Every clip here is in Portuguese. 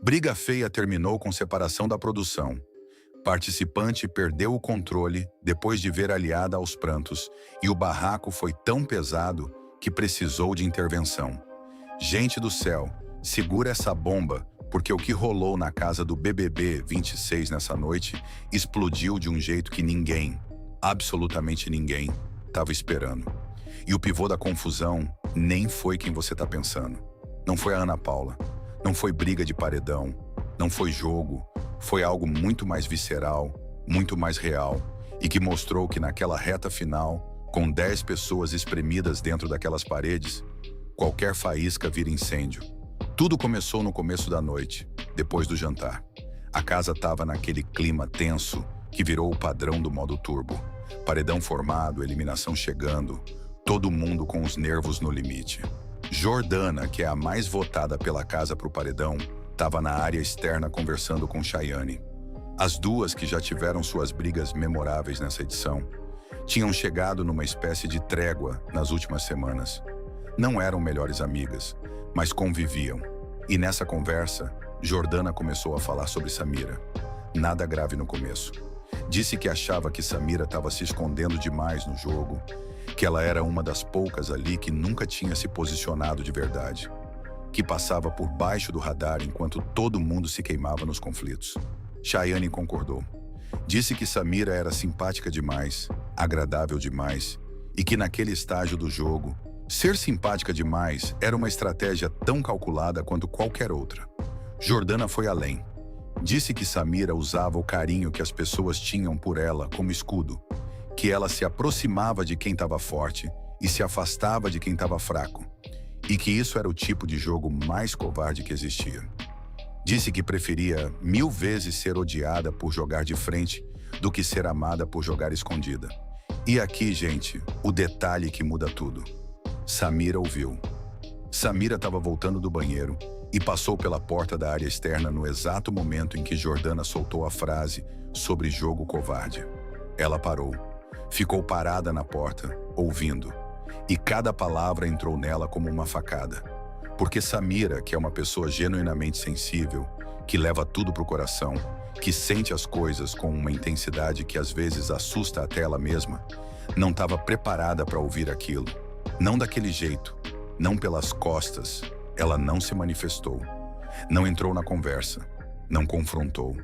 Briga feia terminou com separação da produção. Participante perdeu o controle depois de ver aliada aos prantos e o barraco foi tão pesado que precisou de intervenção. Gente do céu, segura essa bomba, porque o que rolou na casa do BBB 26 nessa noite explodiu de um jeito que ninguém, absolutamente ninguém, estava esperando. E o pivô da confusão nem foi quem você está pensando. Não foi a Ana Paula, não foi briga de paredão, não foi jogo, foi algo muito mais visceral, muito mais real, e que mostrou que naquela reta final, com 10 pessoas espremidas dentro daquelas paredes, qualquer faísca vira incêndio. Tudo começou no começo da noite, depois do jantar. A casa estava naquele clima tenso que virou o padrão do modo turbo. Paredão formado, eliminação chegando, todo mundo com os nervos no limite. Jordana, que é a mais votada pela casa para o paredão, estava na área externa conversando com Chayane. As duas, que já tiveram suas brigas memoráveis nessa edição, tinham chegado numa espécie de trégua nas últimas semanas. Não eram melhores amigas, mas conviviam. E nessa conversa, Jordana começou a falar sobre Samira. Nada grave no começo. Disse que achava que Samira estava se escondendo demais no jogo, que ela era uma das poucas ali que nunca tinha se posicionado de verdade, que passava por baixo do radar enquanto todo mundo se queimava nos conflitos. Chayane concordou. Disse que Samira era simpática demais, agradável demais, e que naquele estágio do jogo, ser simpática demais era uma estratégia tão calculada quanto qualquer outra. Jordana foi além. Disse que Samira usava o carinho que as pessoas tinham por ela como escudo, que ela se aproximava de quem estava forte e se afastava de quem estava fraco, e que isso era o tipo de jogo mais covarde que existia. Disse que preferia 1000 vezes ser odiada por jogar de frente do que ser amada por jogar escondida. E aqui, gente, o detalhe que muda tudo. Samira ouviu. Samira estava voltando do banheiro e passou pela porta da área externa no exato momento em que Jordana soltou a frase sobre jogo covarde. Ela parou. Ficou parada na porta, ouvindo. E cada palavra entrou nela como uma facada. Porque Samira, que é uma pessoa genuinamente sensível, que leva tudo pro coração, que sente as coisas com uma intensidade que às vezes assusta até ela mesma, não estava preparada para ouvir aquilo. Não daquele jeito, não pelas costas, ela não se manifestou. Não entrou na conversa, não confrontou.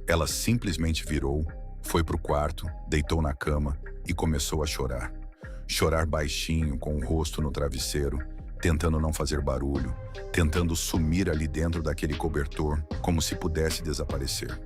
Ela simplesmente virou, foi pro quarto, deitou na cama e começou a chorar. Chorar baixinho, com o rosto no travesseiro, tentando não fazer barulho, tentando sumir ali dentro daquele cobertor, como se pudesse desaparecer.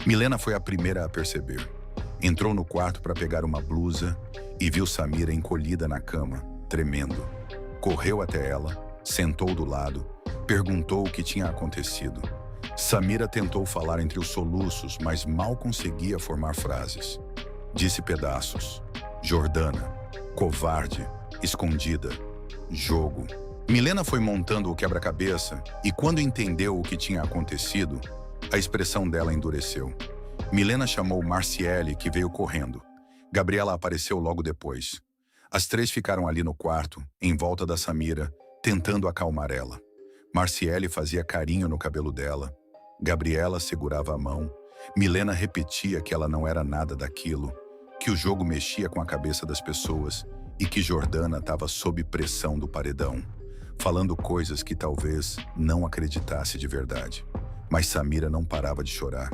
Milena foi a primeira a perceber. Entrou no quarto para pegar uma blusa e viu Samira encolhida na cama, tremendo. Correu até ela, sentou do lado, perguntou o que tinha acontecido. Samira tentou falar entre os soluços, mas mal conseguia formar frases. Disse pedaços. Jordana, covarde, escondida, jogo. Milena foi montando o quebra-cabeça e quando entendeu o que tinha acontecido, a expressão dela endureceu. Milena chamou Marciele, que veio correndo. Gabriela apareceu logo depois. As três ficaram ali no quarto, em volta da Samira, tentando acalmar ela. Marciele fazia carinho no cabelo dela. Gabriela segurava a mão. Milena repetia que ela não era nada daquilo, que o jogo mexia com a cabeça das pessoas e que Jordana estava sob pressão do paredão, falando coisas que talvez não acreditasse de verdade. Mas Samira não parava de chorar.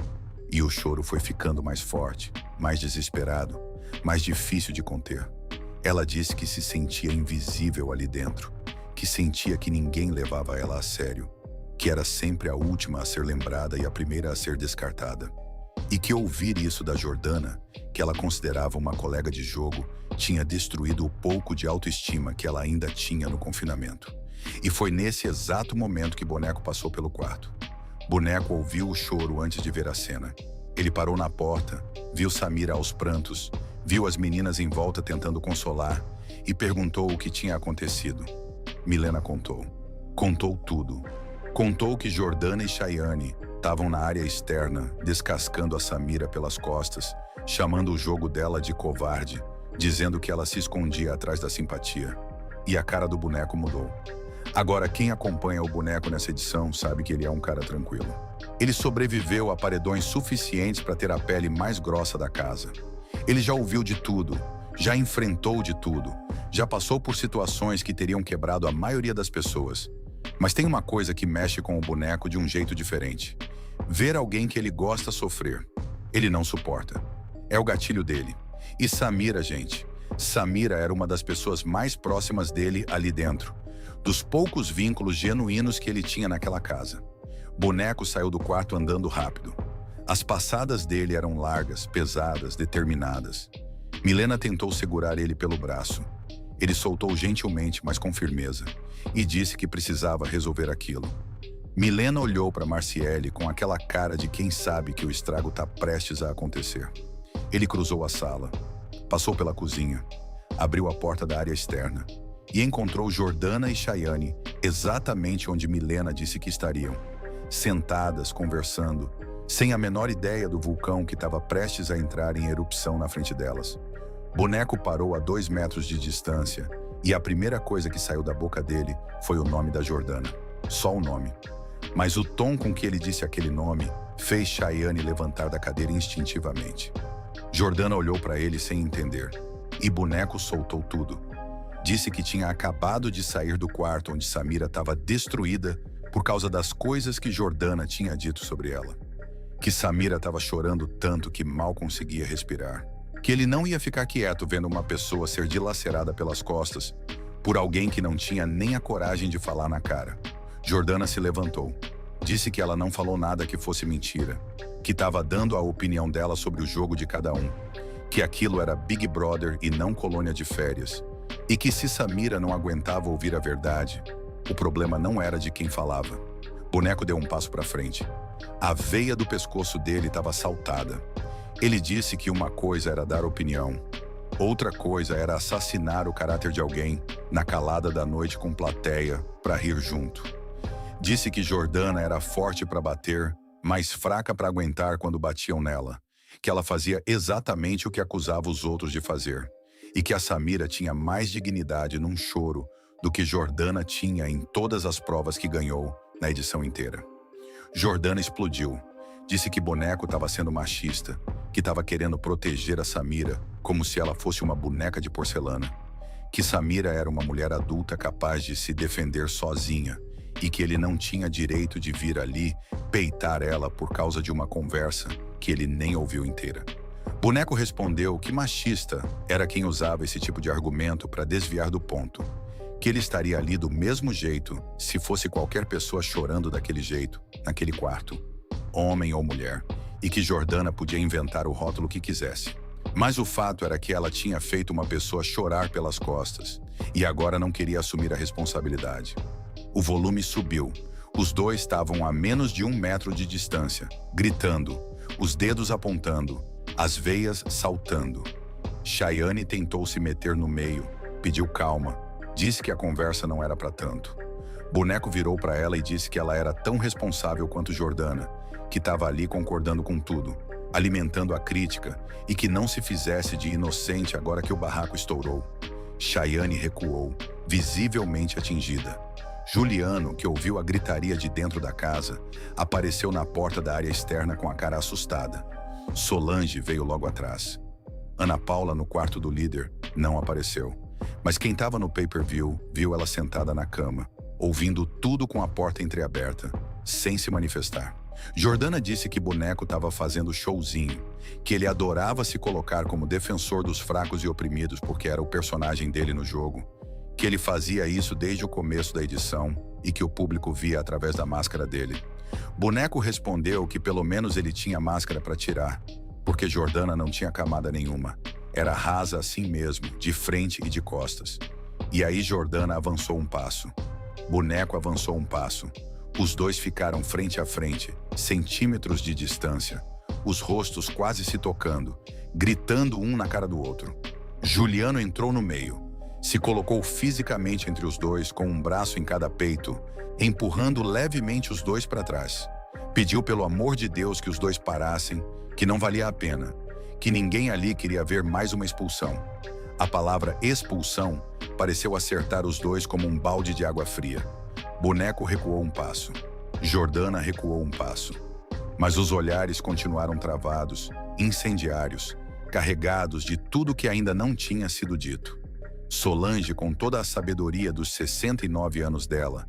E o choro foi ficando mais forte, mais desesperado, mais difícil de conter. Ela disse que se sentia invisível ali dentro, que sentia que ninguém levava ela a sério, que era sempre a última a ser lembrada e a primeira a ser descartada. E que ouvir isso da Jordana, que ela considerava uma colega de jogo, tinha destruído o pouco de autoestima que ela ainda tinha no confinamento. E foi nesse exato momento que Boneco passou pelo quarto. Boneco ouviu o choro antes de ver a cena. Ele parou na porta, viu Samira aos prantos, viu as meninas em volta tentando consolar e perguntou o que tinha acontecido. Milena contou. Contou tudo. Contou que Jordana e Chayane estavam na área externa, descascando a Samira pelas costas, chamando o jogo dela de covarde, dizendo que ela se escondia atrás da simpatia. E a cara do boneco mudou. Agora, quem acompanha o boneco nessa edição sabe que ele é um cara tranquilo. Ele sobreviveu a paredões suficientes para ter a pele mais grossa da casa. Ele já ouviu de tudo, já enfrentou de tudo, já passou por situações que teriam quebrado a maioria das pessoas. Mas tem uma coisa que mexe com o boneco de um jeito diferente. Ver alguém que ele gosta sofrer. Ele não suporta. É o gatilho dele. E Samira, gente. Samira era uma das pessoas mais próximas dele ali dentro. Dos poucos vínculos genuínos que ele tinha naquela casa. Boneco saiu do quarto andando rápido. As passadas dele eram largas, pesadas, determinadas. Milena tentou segurar ele pelo braço. Ele soltou gentilmente, mas com firmeza, e disse que precisava resolver aquilo. Milena olhou para Marciele com aquela cara de quem sabe que o estrago está prestes a acontecer. Ele cruzou a sala, passou pela cozinha, abriu a porta da área externa e encontrou Jordana e Chayane exatamente onde Milena disse que estariam, sentadas, conversando, sem a menor ideia do vulcão que estava prestes a entrar em erupção na frente delas. Boneco parou a 2 metros de distância e a primeira coisa que saiu da boca dele foi o nome da Jordana. Só o nome. Mas o tom com que ele disse aquele nome fez Chayane levantar da cadeira instintivamente. Jordana olhou para ele sem entender. E Boneco soltou tudo. Disse que tinha acabado de sair do quarto onde Samira estava destruída por causa das coisas que Jordana tinha dito sobre ela. Que Samira estava chorando tanto que mal conseguia respirar. Que ele não ia ficar quieto vendo uma pessoa ser dilacerada pelas costas por alguém que não tinha nem a coragem de falar na cara. Jordana se levantou. Disse que ela não falou nada que fosse mentira, que estava dando a opinião dela sobre o jogo de cada um, que aquilo era Big Brother e não colônia de férias, e que se Samira não aguentava ouvir a verdade, o problema não era de quem falava. Boneco deu um passo para frente. A veia do pescoço dele estava saltada. Ele disse que uma coisa era dar opinião, outra coisa era assassinar o caráter de alguém na calada da noite com plateia para rir junto. Disse que Jordana era forte para bater, mas fraca para aguentar quando batiam nela, que ela fazia exatamente o que acusava os outros de fazer, e que a Samira tinha mais dignidade num choro do que Jordana tinha em todas as provas que ganhou na edição inteira. Jordana explodiu. Disse que Boneco estava sendo machista, que estava querendo proteger a Samira como se ela fosse uma boneca de porcelana, que Samira era uma mulher adulta capaz de se defender sozinha e que ele não tinha direito de vir ali peitar ela por causa de uma conversa que ele nem ouviu inteira. Boneco respondeu que machista era quem usava esse tipo de argumento para desviar do ponto, que ele estaria ali do mesmo jeito se fosse qualquer pessoa chorando daquele jeito, naquele quarto, homem ou mulher, e que Jordana podia inventar o rótulo que quisesse. Mas o fato era que ela tinha feito uma pessoa chorar pelas costas e agora não queria assumir a responsabilidade. O volume subiu. Os dois estavam a menos de 1 metro de distância, gritando, os dedos apontando, as veias saltando. Chayane tentou se meter no meio, pediu calma, disse que a conversa não era para tanto. Boneco virou para ela e disse que ela era tão responsável quanto Jordana, que estava ali concordando com tudo, alimentando a crítica e que não se fizesse de inocente agora que o barraco estourou. Chayane recuou, visivelmente atingida. Juliano, que ouviu a gritaria de dentro da casa, apareceu na porta da área externa com a cara assustada. Solange veio logo atrás. Ana Paula, no quarto do líder, não apareceu. Mas quem estava no pay-per-view viu ela sentada na cama, ouvindo tudo com a porta entreaberta, sem se manifestar. Jordana disse que Boneco estava fazendo showzinho, que ele adorava se colocar como defensor dos fracos e oprimidos porque era o personagem dele no jogo, que ele fazia isso desde o começo da edição e que o público via através da máscara dele. Boneco respondeu que pelo menos ele tinha máscara para tirar, porque Jordana não tinha camada nenhuma. Era rasa assim mesmo, de frente e de costas. E aí Jordana avançou um passo. Boneco avançou um passo. Os dois ficaram frente a frente, centímetros de distância, os rostos quase se tocando, gritando um na cara do outro. Juliano entrou no meio. Se colocou fisicamente entre os dois com um braço em cada peito, empurrando levemente os dois para trás. Pediu pelo amor de Deus que os dois parassem, que não valia a pena, que ninguém ali queria ver mais uma expulsão. A palavra expulsão pareceu acertar os dois como um balde de água fria. Boneco recuou um passo. Jordana recuou um passo. Mas os olhares continuaram travados, incendiários, carregados de tudo que ainda não tinha sido dito. Solange, com toda a sabedoria dos 69 anos dela,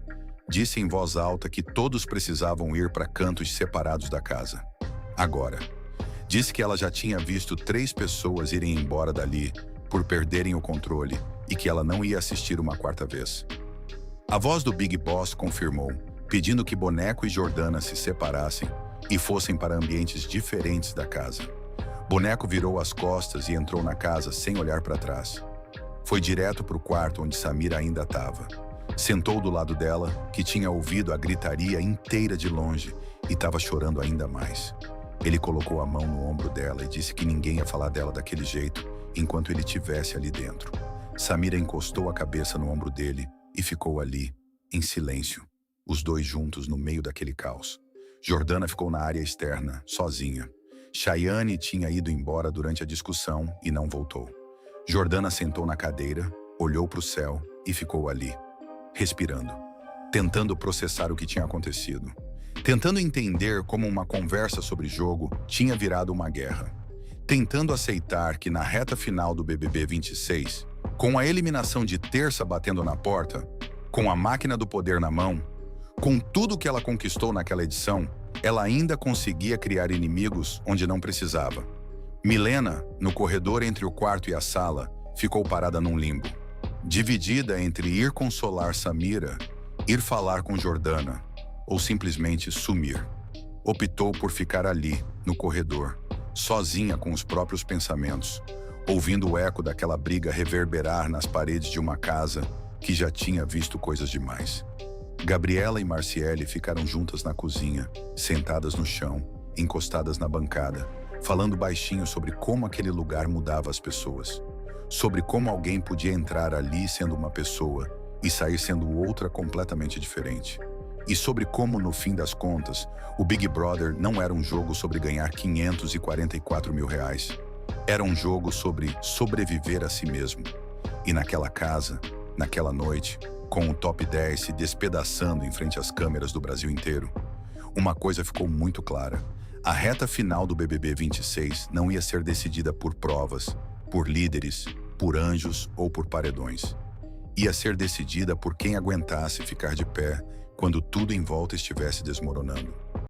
disse em voz alta que todos precisavam ir para cantos separados da casa. Agora, disse que ela já tinha visto 3 pessoas irem embora dali por perderem o controle e que ela não ia assistir uma 4ª vez. A voz do Big Boss confirmou, pedindo que Boneco e Jordana se separassem e fossem para ambientes diferentes da casa. Boneco virou as costas e entrou na casa sem olhar para trás. Foi direto para o quarto onde Samira ainda estava. Sentou do lado dela, que tinha ouvido a gritaria inteira de longe e estava chorando ainda mais. Ele colocou a mão no ombro dela e disse que ninguém ia falar dela daquele jeito enquanto ele estivesse ali dentro. Samira encostou a cabeça no ombro dele e ficou ali, em silêncio, os dois juntos no meio daquele caos. Jordana ficou na área externa, sozinha. Chayane tinha ido embora durante a discussão e não voltou. Jordana sentou na cadeira, olhou para o céu e ficou ali, respirando, tentando processar o que tinha acontecido, tentando entender como uma conversa sobre jogo tinha virado uma guerra, tentando aceitar que na reta final do BBB 26, com a eliminação de Terça batendo na porta, com a máquina do poder na mão, com tudo que ela conquistou naquela edição, ela ainda conseguia criar inimigos onde não precisava. Milena, no corredor entre o quarto e a sala, ficou parada num limbo, dividida entre ir consolar Samira, ir falar com Jordana ou simplesmente sumir. Optou por ficar ali, no corredor, sozinha com os próprios pensamentos, ouvindo o eco daquela briga reverberar nas paredes de uma casa que já tinha visto coisas demais. Gabriela e Marciele ficaram juntas na cozinha, sentadas no chão, encostadas na bancada, falando baixinho sobre como aquele lugar mudava as pessoas, sobre como alguém podia entrar ali sendo uma pessoa e sair sendo outra completamente diferente, e sobre como, no fim das contas, o Big Brother não era um jogo sobre ganhar 544 mil reais, era um jogo sobre sobreviver a si mesmo. E naquela casa, naquela noite, com o top 10 se despedaçando em frente às câmeras do Brasil inteiro, uma coisa ficou muito clara. A reta final do BBB 26 não ia ser decidida por provas, por líderes, por anjos ou por paredões. Ia ser decidida por quem aguentasse ficar de pé quando tudo em volta estivesse desmoronando.